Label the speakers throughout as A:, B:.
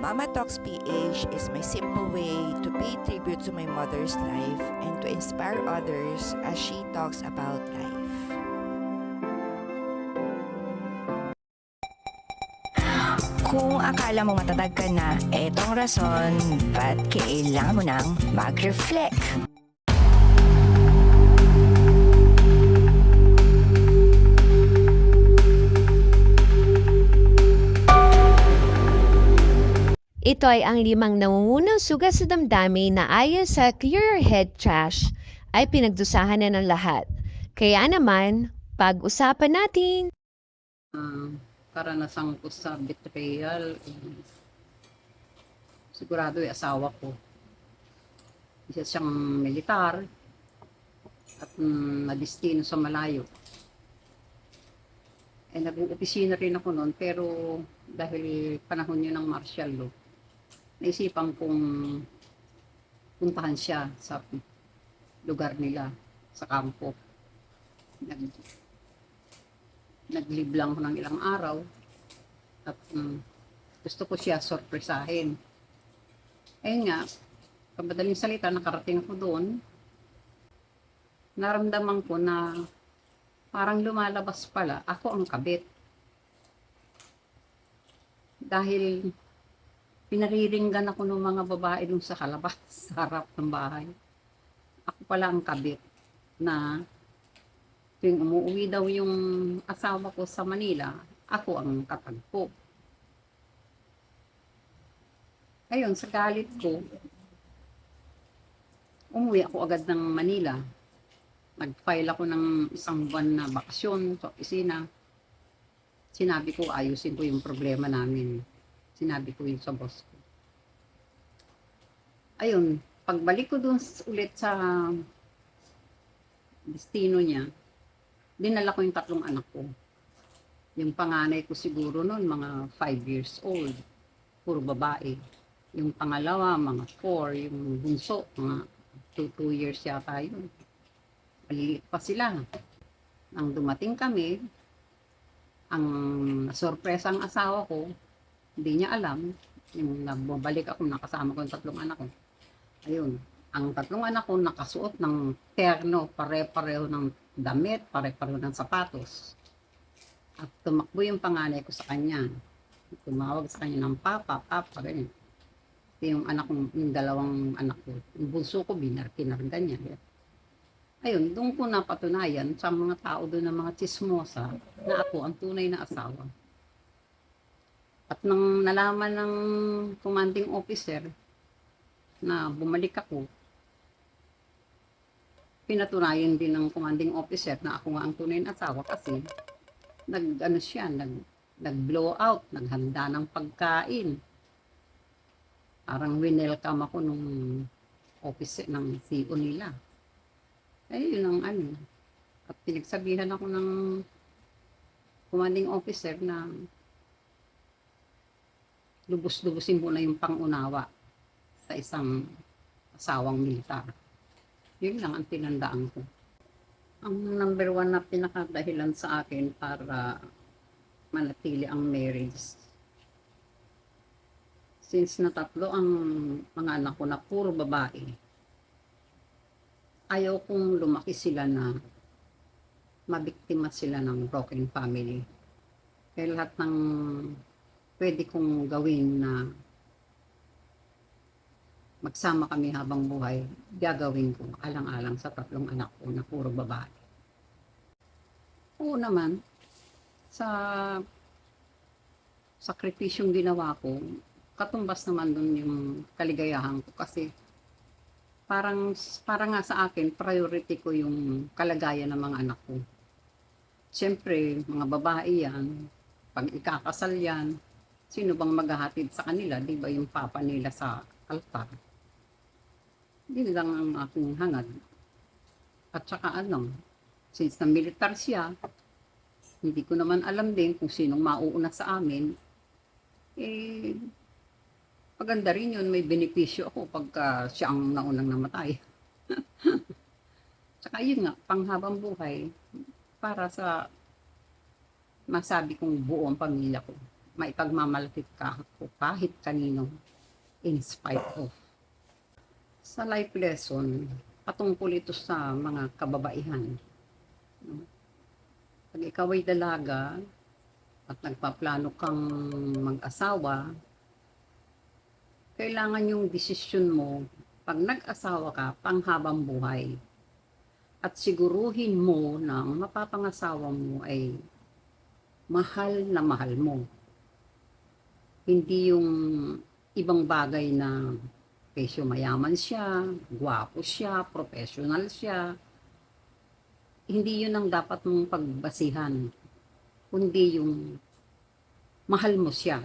A: Mama Talks PH is my simple way to pay tribute to my mother's life and to inspire others as she talks about life. Kung akala mo matatag ka na, etong rason ba't kailangan mo nang mag-reflect.
B: Ito ay ang 5 nangungunang sugat sa damdamin na ayon sa Clear Your Head Trash ay pinagdusahan na ng lahat. Kaya naman, pag-usapan natin.
C: Karanasan ko sa betrayal, sigurado ay asawa ko. Isa siyang militar at nadistino sa malayo. Nag-opisina rin ako noon, pero dahil panahon yun ng martial law, naisipan kong puntahan siya sa lugar nila, sa kampo. Nag-leave lang ako ng ilang araw at gusto ko siya sorpresahin. Ayun nga, kabadaling salita, nakarating ako doon. Naramdaman ko na parang lumalabas pala, ako ang kabit. Dahil pinariringgan ako ng mga babae dun sa kalabas, sa harap ng bahay. Ako pala ang kabit na tuwing umuwi daw yung asawa ko sa Manila, ako ang katagpo. Ayun, sa galit ko, umuwi ako agad ng Manila. Nag-file ako ng isang buwan na bakasyon sa opisina. Sinabi ko, ayusin ko yung problema namin. Sinabi ko yun sa boss ko. Ayun, pagbalik ko dun ulit sa destino niya, dinala ko yung 3 anak ko. Yung panganay ko siguro noon, mga 5 years old. Puro babae. Yung pangalawa, mga 4. Yung bunso, mga 2 years yata yun. Maliliit pa sila. Nang dumating kami, ang sorpresa ang asawa ko, hindi niya alam. Yung nagbabalik ako, nakasama ko yung 3 anak ko. Ayun, ang 3 anak ko nakasuot ng terno, pare-pareho ng damit, pare-pareho ng sapatos. At tumakbo yung panganay ko sa kanya. Tumawag sa kanya ng papa, ganyan. Yung anak ko, yung 2 anak ko, yung bunso ko, kinarga niya. Ayun, doon ko napatunayan sa mga tao doon ng mga tsismosa na ako ang tunay na asawa. At nang nalaman ng commanding officer na bumalik ako, pinatunayan din ng commanding officer na ako nga ang tunay na asawa kasi nag-blow out, naghanda ng pagkain. Parang winelcome ako nung officer ng CEO nila. Yun ang ano. At pinagsabihan ako ng commanding officer na lubos-lubusin mo na yung pangunawa sa isang asawang militar. Yun lang ang tinandaan ko. Ang number 1 na pinakadahilan sa akin para manatili ang marriage. Since na 3 ang mga anak ko na puro babae, ayaw kong lumaki sila na mabiktima sila ng broken family. Kaya lahat ng pwede kong gawin na magsama kami habang buhay, gagawin ko alang-alang sa 3 anak ko na puro babae. Oo naman, sa sakripisyong ginawa ko, katumbas naman dun yung kaligayahan ko kasi parang nga sa akin, priority ko yung kalagayan ng mga anak ko. Siyempre, mga babae yan, pag ikakasal yan, sino bang maghahatid sa kanila? Di ba yung papa nila sa altar? Yun lang ang aking hangad. At saka since na militar siya, hindi ko naman alam din kung sinong mauuna sa amin. Maganda rin yun, may benepisyo ako pagka siya ang naunang namatay. Tsaka yun nga, panghabang buhay, para sa masabi kong buo ang pamilya ko. maipagmamalapit ka ako kahit kanino in spite of. Sa life lesson, patungkol ito sa mga kababaihan. Pag ikaw ay dalaga at nagpaplano kang mag-asawa, kailangan yung desisyon mo, pag nag-asawa ka, panghabang buhay. At siguruhin mo na ang mapapangasawa mo ay mahal na mahal mo. Hindi yung ibang bagay na kesyo mayaman siya, gwapo siya, professional siya. Hindi yun ang dapat mong pagbasihan. Kundi yung mahal mo siya.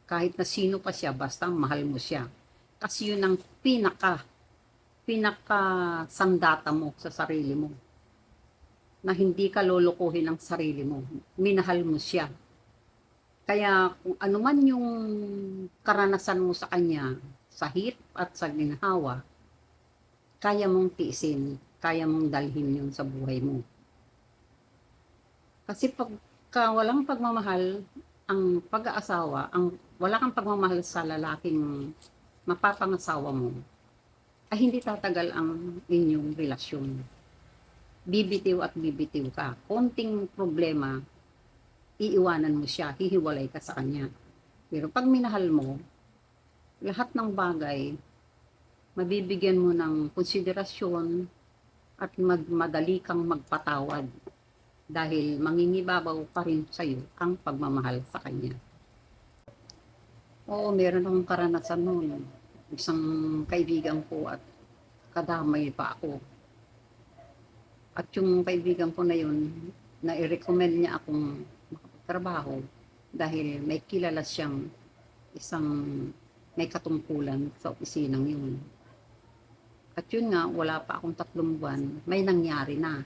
C: Kahit na sino pa siya, basta mahal mo siya. Kasi yun ang pinaka sandata mo sa sarili mo. Na hindi ka lolokohin ng sarili mo. Minahal mo siya. Kaya kung ano man yung karanasan mo sa kanya, sa hirap at sa ginhawa, kaya mong tiisin, kaya mong dalhin yun sa buhay mo. Kasi pagka walang pagmamahal, ang pag-aasawa, wala kang pagmamahal sa lalaking mapapangasawa mo, ay hindi tatagal ang inyong relasyon. Bibitiw at bibitiw ka. Konting problema, iiwanan mo siya, hihiwalay ka sa kanya. Pero pag minahal mo, lahat ng bagay, mabibigyan mo ng konsiderasyon at madali kang magpatawad dahil mangingibabaw pa rin sa'yo ang pagmamahal sa kanya. Oo, meron akong karanasan noon. Isang kaibigan ko at kadamay pa ako. At yung kaibigan ko na yun, na-recommend niya akong makapagtrabaho dahil may kilala siyang isang may katungkulan sa opisinang yun. At yun nga, wala pa akong 3 buwan, may nangyari na.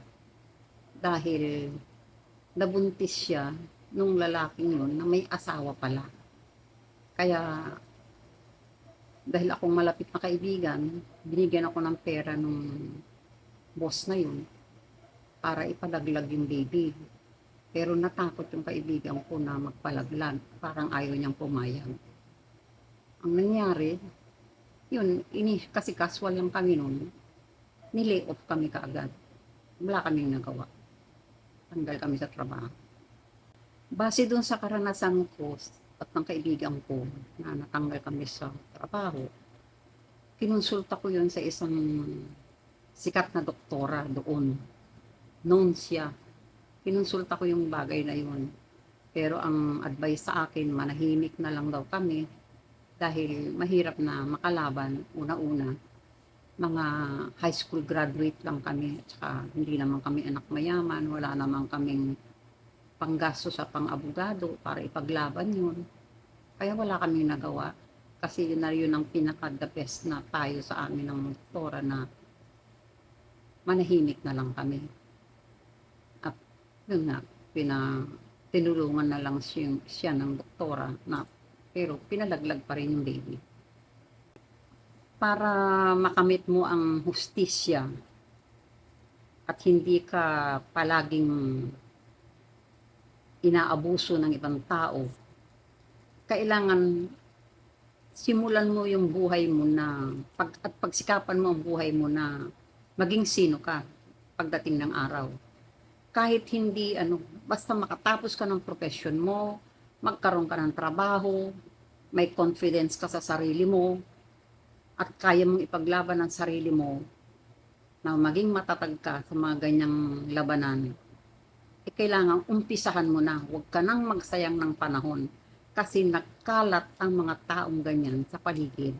C: Dahil nabuntis siya nung lalaking yun na may asawa pala. Kaya dahil akong malapit na kaibigan, binigyan ako ng pera nung boss na yun para ipadaglag yung baby. Pero natakot yung kaibigan ko na magpalaglag. Parang ayaw niyang pumayag. Ang nangyari, yun, kasi casual lang kami nun, nilay off kami kaagad. Wala kaming nagawa. Tanggal kami sa trabaho. Base dun sa karanasan ko at ng kaibigan ko na natanggal kami sa trabaho, kinonsulta ko yun sa isang sikat na doktora doon. Known siya. Kinonsulta ko yung bagay na yun. Pero ang advice sa akin, manahimik na lang daw kami dahil mahirap na makalaban. Una-una, mga high school graduate lang kami. At saka hindi naman kami anak mayaman. Wala naman kaming panggasto sa pang-abogado para ipaglaban yun. Kaya wala kaming nagawa. Kasi yun na yun ang pinaka-the best na tayo sa amin ng doktora na manahimik na lang kami. At yun nga, tinulungan na lang siya ng doktora na pero pinalaglag pa rin yung baby. Para makamit mo ang hustisya at hindi ka palaging inaabuso ng ibang tao, kailangan simulan mo yung buhay mo na at pagsikapan mo ang buhay mo na maging sino ka pagdating ng araw. Kahit hindi basta makatapos ka ng profession mo, magkaroon ka ng trabaho, may confidence ka sa sarili mo, at kaya mong ipaglaban ang sarili mo na maging matatag ka sa mga ganyang labanan, kailangan umpisahan mo na. Huwag ka nang magsayang ng panahon kasi nagkalat ang mga taong ganyan sa paligid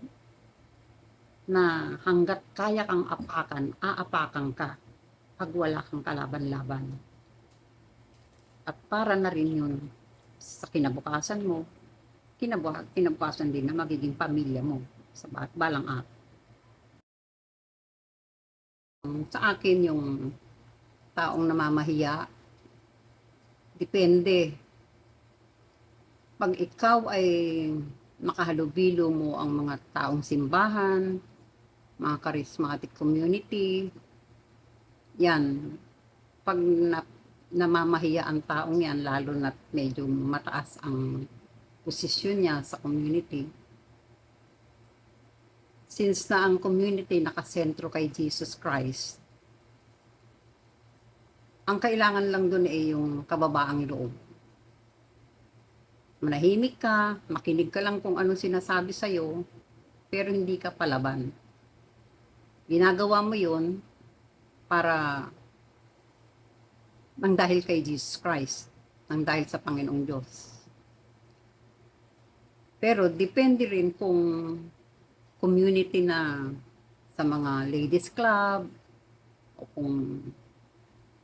C: na hanggat kaya kang apakan, aapakan ka pag wala kang kalaban-laban. At para na rin yun sa kinabukasan mo, kinabukasan din na magiging pamilya mo sa balang araw. Sa akin yung taong namamahiya, depende. Pag ikaw ay makahalubilo mo ang mga taong simbahan, mga charismatic community, yan, pag namamahiya ang taong yan, lalo na medyo mataas ang posisyon niya sa community. Since na ang community nakasentro kay Jesus Christ, ang kailangan lang doon ay yung kababaang loob. Manahimik ka, makinig ka lang kung anong sinasabi sa'yo, pero hindi ka palaban. Ginagawa mo yun para nang dahil kay Jesus Christ, nang dahil sa Panginoong Diyos. Pero depende rin kung community na sa mga ladies club o kung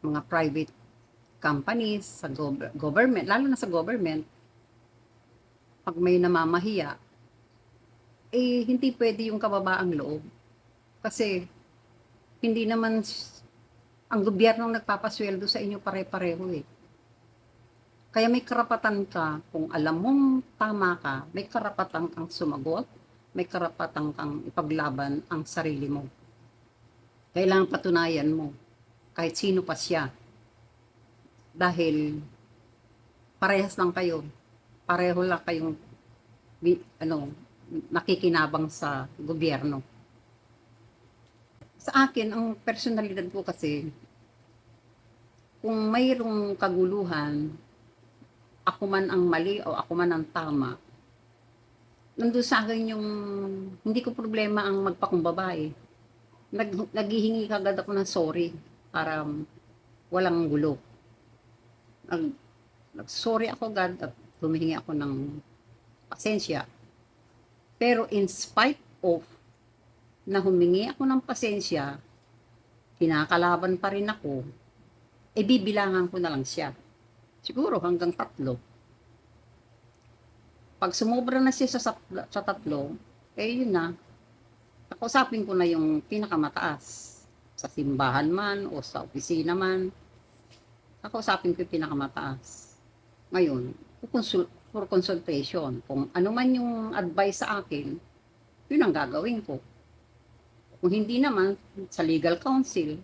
C: mga private companies sa government, lalo na sa government, pag may namamahiya, hindi pwede yung kababaang loob. Kasi hindi naman ang gobyerno nagpapasweldo sa inyo pare-pareho eh. Kaya may karapatan ka, kung alam mong tama ka, may karapatan kang sumagot, may karapatan kang ipaglaban ang sarili mo. Kailangan patunayan mo, kahit sino pa siya. Dahil parehas lang kayo, pareho lang kayong nakikinabang sa gobyerno. Sa akin, ang personalidad ko kasi, kung mayroong kaguluhan, ako man ang mali o ako man ang tama, nandun sa akin yung hindi ko problema ang magpakumbaba eh. Naghihingi kagad ako ng sorry para walang gulo. Nag-sorry ako agad at humihingi ako ng pasensya. Pero in spite of na humingi ako ng pasensya, kinakalaban pa rin ako, bibilangan ko na lang siya. Siguro hanggang 3. Pag sumobra na siya sa 3, yun na. Kausapin ko na yung pinakamataas. Sa simbahan man o sa opisina man. Kausapin ko yung pinakamataas. Ngayon, for consultation. Kung ano man yung advice sa akin, yun ang gagawin ko. Kung hindi naman, sa legal counsel,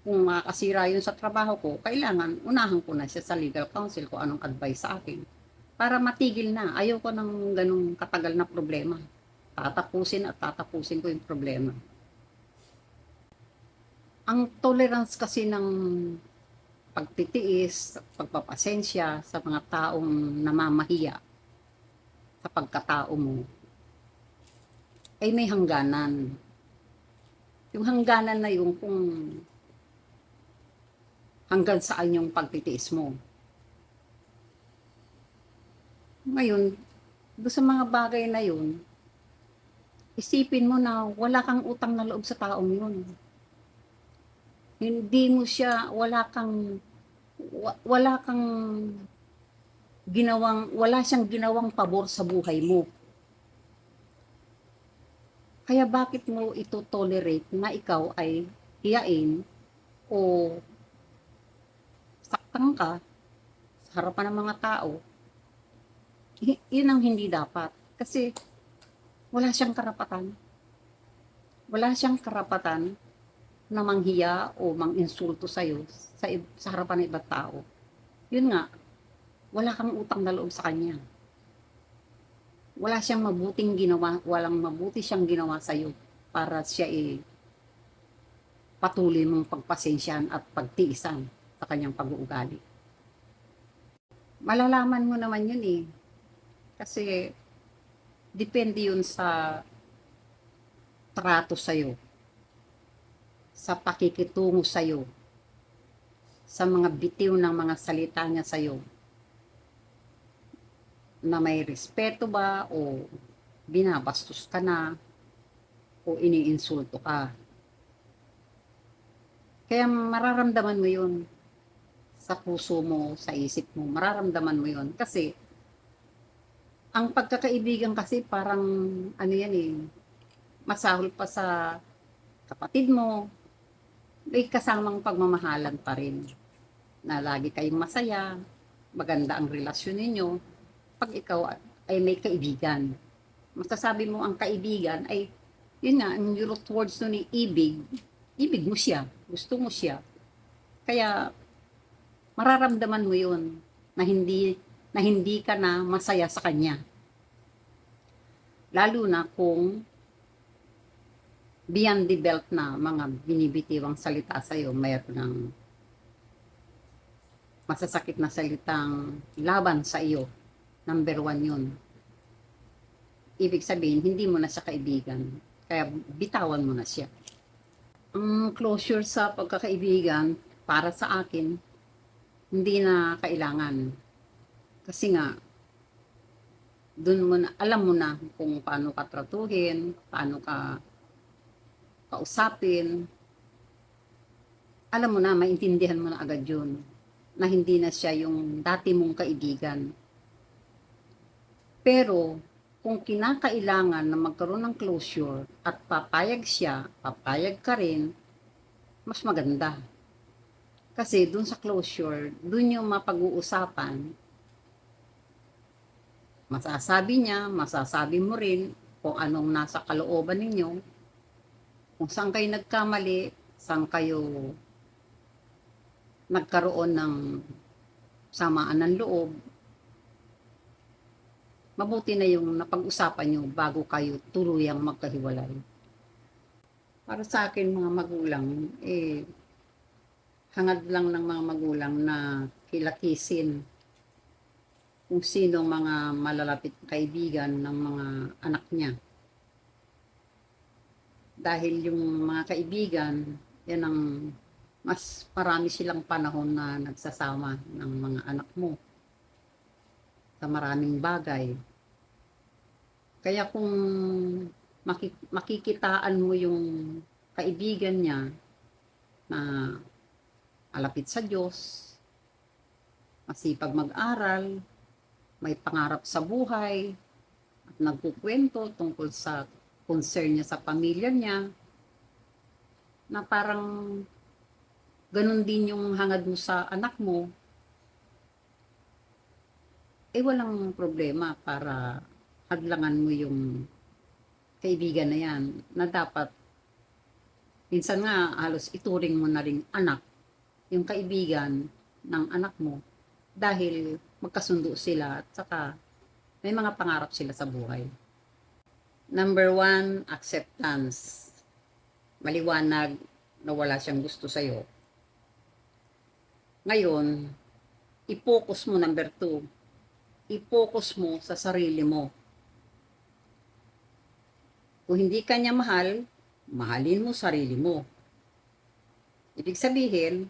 C: kung makakasira yun sa trabaho ko, kailangan unahan ko na siya sa legal counsel kung anong advice sa akin. Para matigil na. Ayaw ko ng ganung katagal na problema. Tatapusin ko yung problema. Ang tolerance kasi ng pagtitiis, pagpapasensya sa mga taong namamahiya sa pagkatao mo, ay may hangganan. Yung hangganan na yung kung hanggang saan yung pagtitiis mo. Ngayon, doon sa mga bagay na yun, isipin mo na wala kang utang na loob sa taong yun. Hindi mo siya, wala siyang ginawang pabor sa buhay mo. Kaya bakit mo ito tolerate na ikaw ay hiyain o saktan ka sa harapan ng mga tao? Yun ang hindi dapat. Kasi wala siyang karapatan. Wala siyang karapatan na manghiya o manginsulto sa'yo sa harapan ng ibang tao. Yun nga, wala kang utang na loob sa kanya. Wala siyang mabuting ginawa, walang mabuti siyang ginawa sa'yo para siya patuloy mong pagpasensyahan at pagtiisan sa kanyang pag-uugali. Malalaman mo naman yun eh. Kasi depende yun sa trato sa'yo, sa pakikitungo sa'yo, sa mga bitiw ng mga salita niya sa'yo, na may respeto ba o binabastos ka na o iniinsulto ka. Kaya mararamdaman mo yun sa puso mo, sa isip mo, mararamdaman mo yun. Kasi ang pagkakaibigan kasi parang masahol pa sa kapatid mo, may kasamang pagmamahalan pa rin. Na lagi kayong masaya, maganda ang relasyon ninyo, pag ikaw ay may kaibigan. Masasabi mo ang kaibigan ay, yun nga, ang root words nun ni ibig mo siya, gusto mo siya. Kaya, mararamdaman mo yun, na hindi na hindi ka na masaya sa kanya. Lalo na kung beyond the belt na mga binibitiwang salita sa'yo, mayroon ng masasakit na salitang laban sa iyo. Number 1 yun. Ibig sabihin, hindi mo na siya kaibigan. Kaya bitawan mo na siya. Ang closure sa pagkakaibigan, para sa akin, hindi na kailangan. Kasi nga, dun mo na, alam mo na kung paano ka tratuhin, paano ka kausapin. Alam mo na, maintindihan mo na agad yun, na hindi na siya yung dati mong kaibigan. Pero, kung kinakailangan na magkaroon ng closure at papayag siya, papayag ka rin, mas maganda. Kasi dun sa closure, dun yung mapag-uusapan, masasabi niya, masasabi mo rin kung anong nasa kalooban ninyo, kung saan kayo nagkamali, saan kayo nagkaroon ng samaan ng loob. Mabuti na yung napag-usapan nyo bago kayo tuluyang magkahiwalay. Para sa akin mga magulang, hangad lang ng mga magulang na kilatisin kung sino mga malalapit kaibigan ng mga anak niya. Dahil yung mga kaibigan, yan ang mas marami silang panahon na nagsasama ng mga anak mo sa maraming bagay. Kaya kung makikitaan mo yung kaibigan niya na alapit sa Diyos, masipag mag-aral, may pangarap sa buhay, at nagkukwento tungkol sa concern niya sa pamilya niya, na parang ganun din yung hangad mo sa anak mo, walang problema para hadlangan mo yung kaibigan na yan, na dapat, minsan nga halos ituring mo na ring anak, yung kaibigan ng anak mo, dahil magkasundo sila at saka may mga pangarap sila sa buhay. Number 1, acceptance. Maliwanag na wala siyang gusto sa'yo. Ngayon, i-focus mo, number 2, i-focus mo sa sarili mo. Kung hindi ka niya mahal, mahalin mo sarili mo. Ibig sabihin,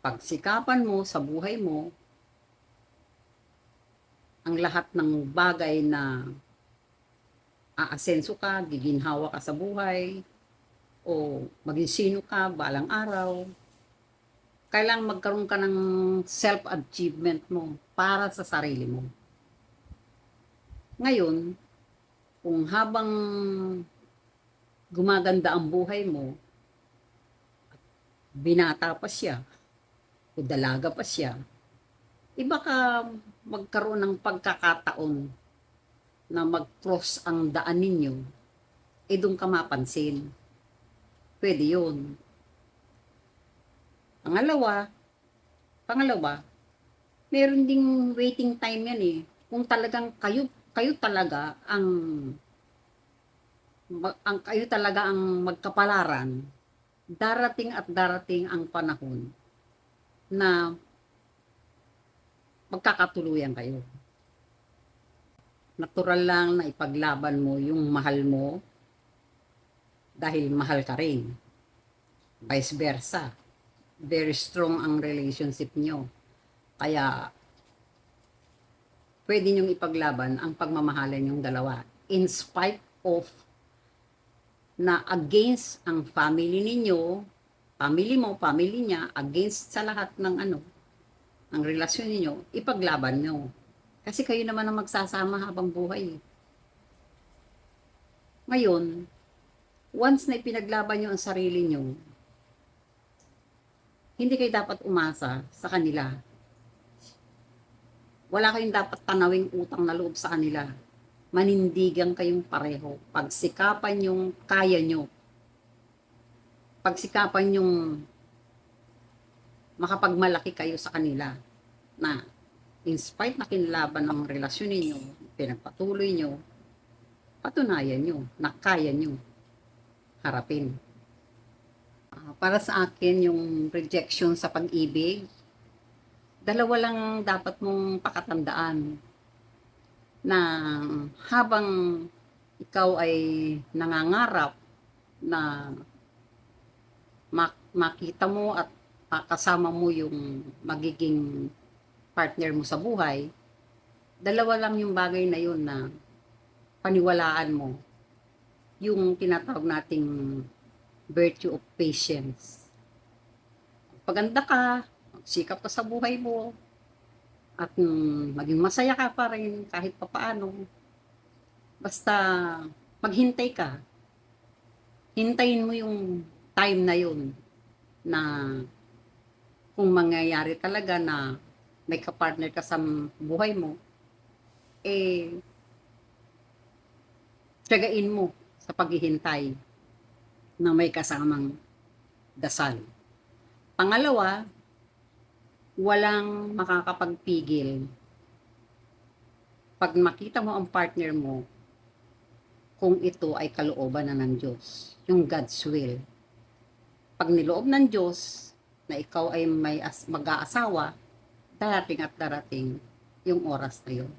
C: pagsikapan mo sa buhay mo, ang lahat ng bagay na aasenso ka, giginhawa ka sa buhay, o maging sino ka balang araw, kailangang magkaroon ka ng self-achievement mo para sa sarili mo. Ngayon, kung habang gumaganda ang buhay mo, binata pa siya, o dalaga pa siya, baka magkaroon ng pagkakataon na mag-cross ang daan ninyo, doon ka mapansin. Pwede yun. Pangalawa, meron ding waiting time yan eh. Kung talagang kayo talaga ang magkapalaran, darating at darating ang panahon na magkakatuluyan kayo. Natural lang na ipaglaban mo yung mahal mo dahil mahal ka rin. Vice versa. Very strong ang relationship nyo. Kaya, pwede nyong ipaglaban ang pagmamahalan yung dalawa. In spite of na against ang family ninyo, family mo, family niya, against sa lahat ng ang relasyon ninyo, ipaglaban nyo. Kasi kayo naman ang magsasama habang buhay. Ngayon, once na ipinaglaban nyo ang sarili nyo, hindi kayo dapat umasa sa kanila. Wala kayong dapat tanawing utang na loob sa kanila. Manindigan kayong pareho. Pagsikapan yung kaya nyo. Pagsikapan yung makapagmalaki kayo sa kanila. Na in spite na kinlaban ng relasyon ninyo, pinagpatuloy nyo, patunayan nyo na kaya nyo harapin. Para sa akin, yung rejection sa pag-ibig, dalawa lang dapat mong pakatandaan na habang ikaw ay nangangarap na makita mo at kasama mo yung magiging partner mo sa buhay, dalawa lang yung bagay na yun na paniwalaan mo, yung tinatawag nating virtue of patience. Paganda ka, magsikap ka sa buhay mo, at maging masaya ka pa rin kahit papaano. Basta maghintay ka. Hintayin mo yung time na yun na kung mangyayari talaga na may kapartner ka sa buhay mo, tiyagain mo sa paghihintay na may kasamang dasal. Pangalawa, walang makakapagpigil pag makita mo ang partner mo kung ito ay kalooban na ng Diyos, yung God's will. Pag niloob ng Diyos na ikaw ay may mag-aasawa, darating at darating yung oras na yun.